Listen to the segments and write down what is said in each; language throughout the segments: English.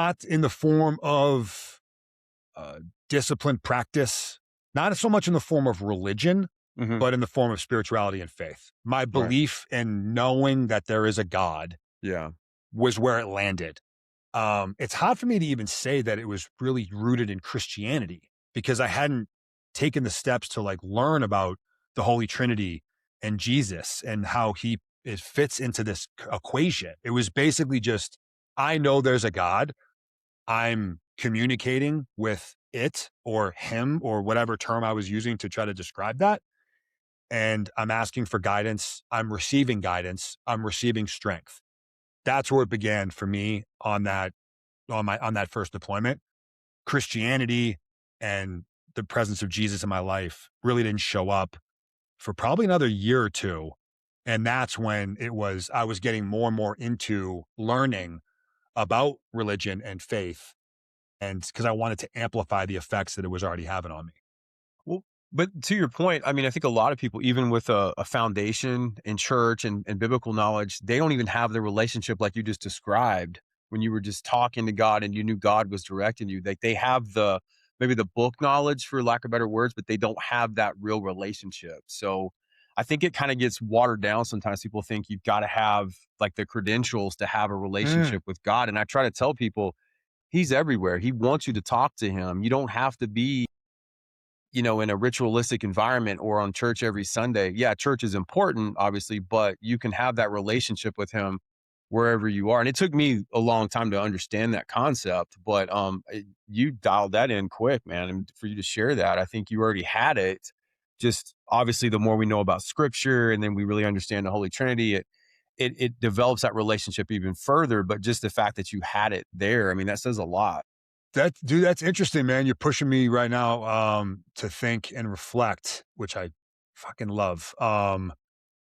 not in the form of uh, disciplined practice, not so much in the form of religion, Hmm. but in the form of spirituality and faith. My Right. belief in knowing that there is a God Yeah. was where it landed. It's hard for me to even say that it was really rooted in Christianity because I hadn't taken the steps to like learn about the Holy Trinity and Jesus and how it fits into this equation. It was basically just, I know there's a God. I'm communicating with it or him or whatever term I was using to try to describe that. And I'm asking for guidance. I'm receiving guidance. I'm receiving strength. That's where it began for me on that first deployment. Christianity and the presence of Jesus in my life really didn't show up for probably another year or two. And that's when I was getting more and more into learning about religion and faith. And because I wanted to amplify the effects that it was already having on me. Well, but to your point, I mean, I think a lot of people, even with a foundation in church and biblical knowledge, they don't even have the relationship like you just described when you were just talking to God and you knew God was directing you. Like they have maybe the book knowledge for lack of better words, but they don't have that real relationship. So I think it kind of gets watered down. Sometimes people think you've got to have like the credentials to have a Mm, relationship with God. And I try to tell people he's everywhere. He wants you to talk to him. You don't have to be in a ritualistic environment or on church every Sunday. Yeah, church is important, obviously, but you can have that relationship with him wherever you are. And it took me a long time to understand that concept, but you dialed that in quick, man. And for you to share that, I think you already had it. Just obviously, the more we know about Scripture, and then we really understand the Holy Trinity, it develops that relationship even further. But just the fact that you had it there, I mean, that says a lot. that's interesting, man. You're pushing me right now to think and reflect, which I fucking love.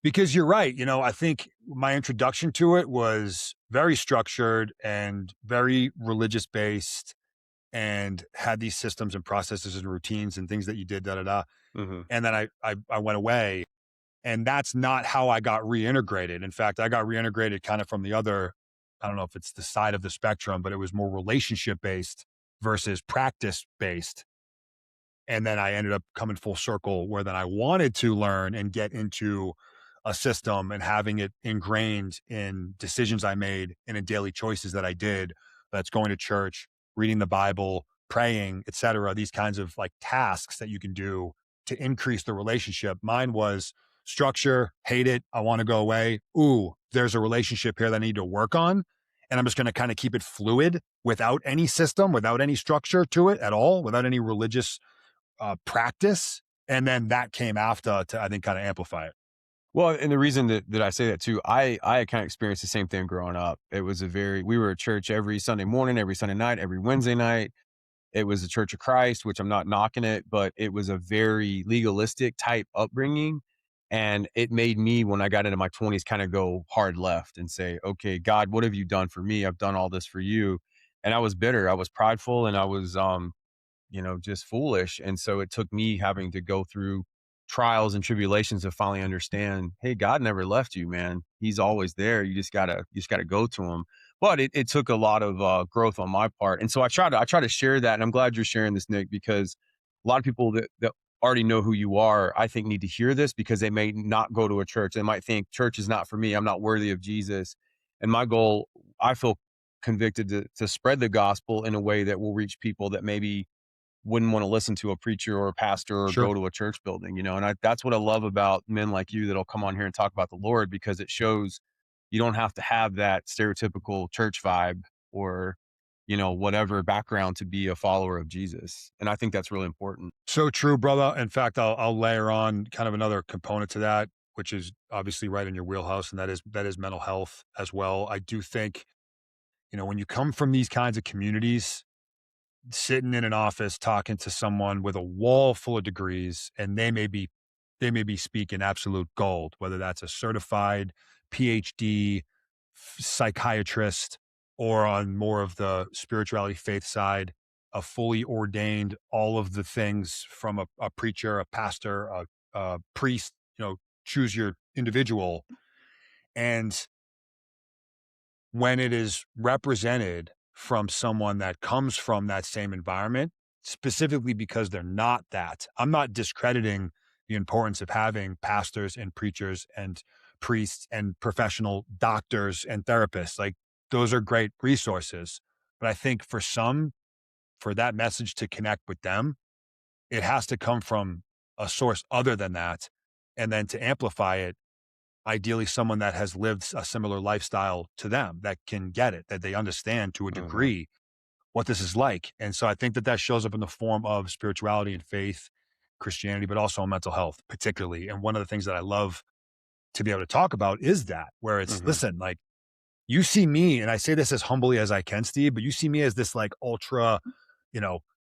Because you're right. I think my introduction to it was very structured and very religious based and had these systems and processes and routines and things that you did, da da da. Hmm. And then I went away, and that's not how I got reintegrated. In fact, I got reintegrated kind of from the other, I don't know if it's the side of the spectrum, but it was more relationship based versus practice based. And then I ended up coming full circle where then I wanted to learn and get into a system and having it ingrained in decisions I made and in daily choices that I did. That's going to church, reading the Bible, praying, etc. These kinds of like tasks that you can do to increase the relationship. Mine was structure, hate it, I want to go away. Ooh, there's a relationship here that I need to work on. And I'm just going to kind of keep it fluid without any system, without any structure to it at all, without any religious practice. And then that came after to, I think, kind of amplify it. Well, and the reason that I say that too, I kind of experienced the same thing growing up. We were at church every Sunday morning, every Sunday night, every Wednesday night. It was the Church of Christ, which I'm not knocking it, but it was a very legalistic type upbringing. And it made me, when I got into my 20s, kind of go hard left and say, okay, God, what have you done for me? I've done all this for you. And I was bitter. I was prideful and I was, just foolish. And so it took me having to go through trials and tribulations to finally understand, hey, God never left you, man. He's always there. You just gotta go to him. But it took a lot of growth on my part. And so I try to share that. And I'm glad you're sharing this, Nick, because a lot of people that already know who you are, I think need to hear this because they may not go to a church. They might think church is not for me. I'm not worthy of Jesus. And my goal, I feel convicted to spread the gospel in a way that will reach people that maybe wouldn't want to listen to a preacher or a pastor or Sure. go to a church building, and that's what I love about men like you that'll come on here and talk about the Lord because it shows you don't have to have that stereotypical church vibe or, whatever background to be a follower of Jesus. And I think that's really important. So true, brother. In fact, I'll layer on kind of another component to that, which is obviously right in your wheelhouse, and that is mental health as well. I do think, when you come from these kinds of communities, sitting in an office talking to someone with a wall full of degrees, and they may be speaking absolute gold, whether that's a certified PhD psychiatrist or on more of the spirituality faith side, a fully ordained, all of the things from a preacher, a pastor, a priest, choose your individual. And when it is represented from someone that comes from that same environment, specifically because they're not that. I'm not discrediting the importance of having pastors and preachers and priests and professional doctors and therapists. Like, those are great resources. But I think for some, for that message to connect with them, it has to come from a source other than that. And then to amplify it, ideally someone that has lived a similar lifestyle to them, that can get it, that they understand to a Mhm. degree what this is like. And so I think that that shows up in the form of spirituality and faith, Christianity, but also mental health, particularly. And one of the things that I love to be able to talk about is that, where it's, Mhm. listen, like, you see me, and I say this as humbly as I can, Steve, but you see me as this like ultra,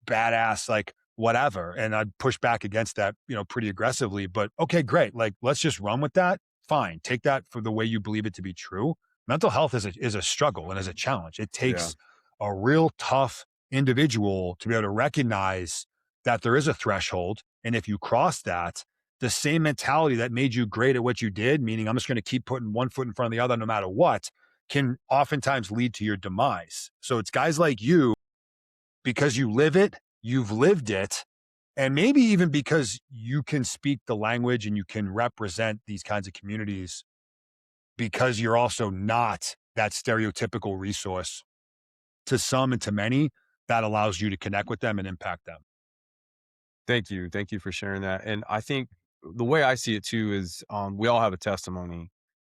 badass, like whatever. And I'd push back against that, pretty aggressively. But okay, great. Like, let's just run with that. Fine. Take that for the way you believe it to be true. Mental health is a struggle and is a challenge. It Yeah. takes a real tough individual to be able to recognize that there is a threshold. And if you cross that, the same mentality that made you great at what you did, meaning I'm just going to keep putting one foot in front of the other no matter what, can oftentimes lead to your demise. So it's guys like you, because you live it, you've lived it, and maybe even because you can speak the language and you can represent these kinds of communities, because you're also not that stereotypical resource to some and to many, that allows you to connect with them and impact them. Thank you. Thank you for sharing that. And I think the way I see it too is we all have a testimony.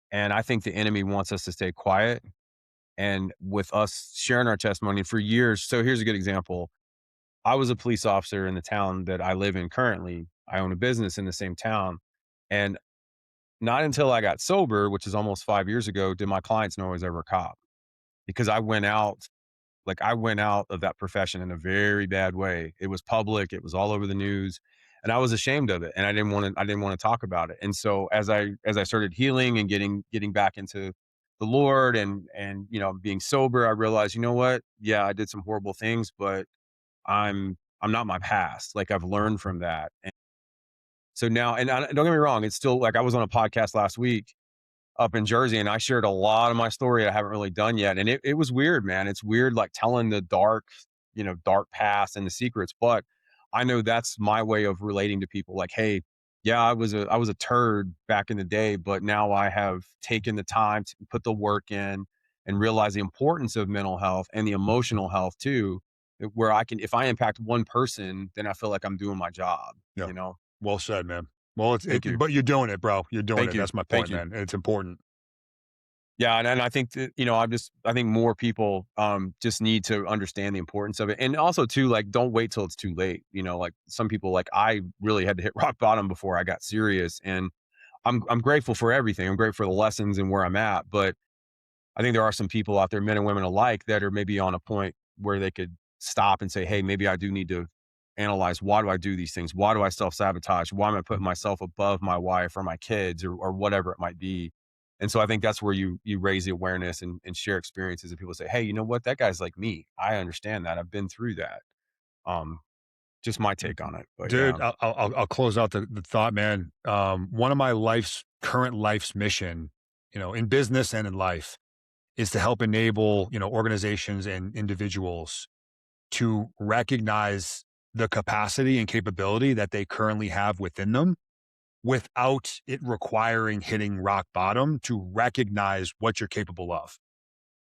And I think the enemy wants us to stay quiet. And with us sharing our testimony for years. So here's a good example. I was a police officer in the town that I live in currently. I own a business in the same town. And not until I got sober, which is almost 5 years ago, did my clients know I was ever a cop because I went out of that profession in a very bad way. It was public, it was all over the news, and I was ashamed of it, and I didn't want to talk about it. And so as I started healing and getting back into the Lord and being sober, I realized, you know what? Yeah, I did some horrible things, but I'm not my past. Like I've learned from that. And so now, and don't get me wrong, it's still like I was on a podcast last week up in Jersey, and I shared a lot of my story I haven't really done yet. And it was weird, man. It's weird, like telling the dark past and the secrets. But I know that's my way of relating to people. Like, hey, yeah, I was a turd back in the day, but now I have taken the time to put the work in and realize the importance of mental health and the emotional health too. Where I can, if I impact one person, then I feel like I'm doing my job. Yeah. You know. Well said, man. Well, Thank you. but you're doing it, bro. You're doing Thank it. you. That's my Thank point, you. man. It's important. Yeah, and I think that, I think more people just need to understand the importance of it. And also too, like don't wait till it's too late. Like some people, like I really had to hit rock bottom before I got serious. And I'm grateful for everything. I'm grateful for the lessons and where I'm at. But I think there are some people out there, men and women alike, that are maybe on a point where they could stop and say, hey, maybe I do need to analyze, why do I do these things? Why do I self sabotage? Why am I putting myself above my wife or my kids or whatever it might be? And so I think that's where you raise the awareness and share experiences, and people say, hey, you know what? That guy's like me. I understand that. I've been through that. Um, just my take on it. But yeah. Dude, I'll close out the thought, man. One of my current life's mission, in business and in life, is to help enable, organizations and individuals to recognize the capacity and capability that they currently have within them without it requiring hitting rock bottom to recognize what you're capable of.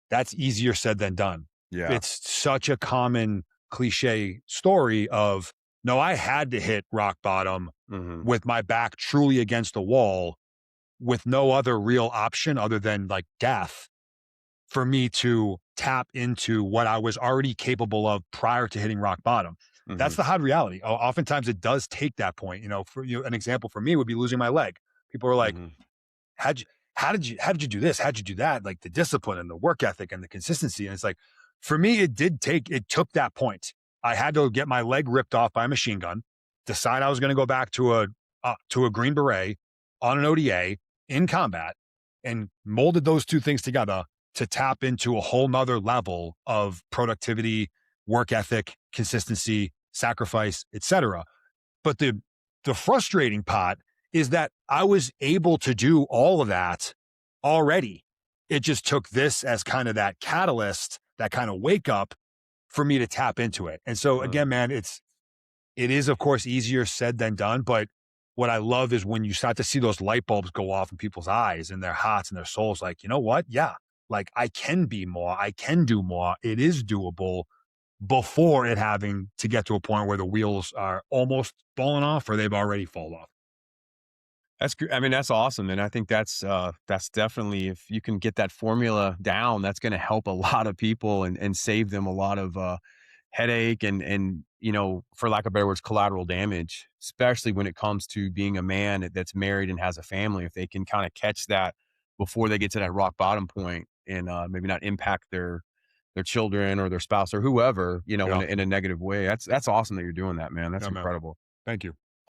That's easier said than done. Yeah. It's such a common cliche story of, no, I had to hit rock bottom Hmm. with my back truly against the wall with no other real option other than like death for me to tap into what I was already capable of prior to hitting rock bottom. Hmm. That's the hard reality. Oftentimes it does take that point. For you, an example for me would be losing my leg. People are like, Hmm. how'd you, how did you do this? How'd you do that? Like the discipline and the work ethic and the consistency. And it's like, for me, it took that point. I had to get my leg ripped off by a machine gun, decide I was going to go back to a Green Beret on an ODA in combat, and molded those two things together to tap into a whole nother level of productivity, work ethic, consistency, sacrifice, etc. But the frustrating part is that I was able to do all of that already. It just took this as kind of that catalyst, that kind of wake up for me to tap into it. And so Uh, again, man, it is of course easier said than done, but what I love is when you start to see those light bulbs go off in people's eyes and their hearts and their souls, like, you know what? Yeah, like I can be more, I can do more. It is doable before it having to get to a point where the wheels are almost falling off or they've already fallen off. I mean, that's awesome, and I think that's definitely if you can get that formula down, that's gonna help a lot of people and save them a lot of, headache and, you know, for lack of better words, collateral damage, especially when it comes to being a man that's married and has a family. If they can kinda catch that before they get to that rock bottom point and, maybe not impact their children or their spouse or whoever, you know, Yeah. in a negative way. That's awesome that you're doing that, man. That's Yeah, man. incredible. Thank you.